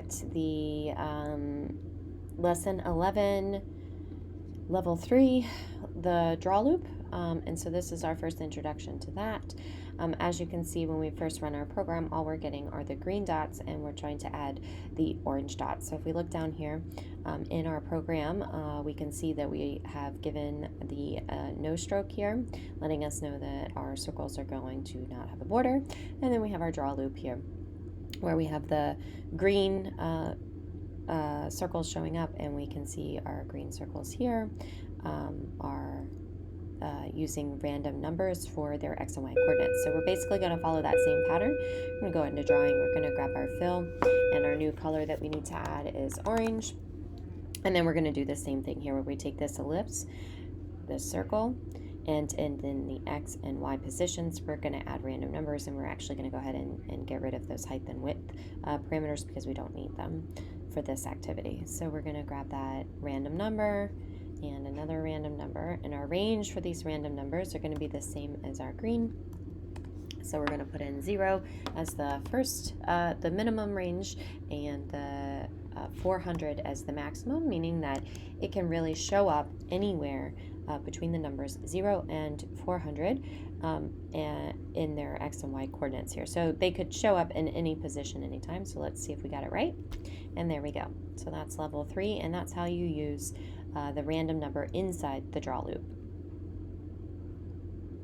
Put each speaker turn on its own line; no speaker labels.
at the lesson 11, level 3, the draw loop. And so this is our first introduction to that. As you can see, when we first run our program, all we're getting are the green dots, and we're trying to add the orange dots. So if we look down here in our program, we can see that we have given the no stroke here, letting us know that our circles are going to not have a border. And then we have our draw loop here, where we have the green circles showing up, and we can see our green circles here are using random numbers for their x and y coordinates. So we're basically going to follow that same pattern. We're going to go into drawing. We're going to grab our fill, and our new color that we need to add is orange. And then we're going to do the same thing here, where we take this ellipse, this circle, and in the x and y positions, we're going to add random numbers, and we're actually going to go ahead and get rid of those height and width parameters because we don't need them for this activity. So we're going to grab that random number and another random number, and our range for these random numbers are going to be the same as our green. So we're going to put in 0 as the first, the minimum range, and the 400 as the maximum, meaning that it can really show up anywhere between the numbers 0 and 400 and in their x and y coordinates here. So they could show up in any position anytime. So let's see if we got it right. And there we go. So that's level 3, and that's how you use the random number inside the draw loop.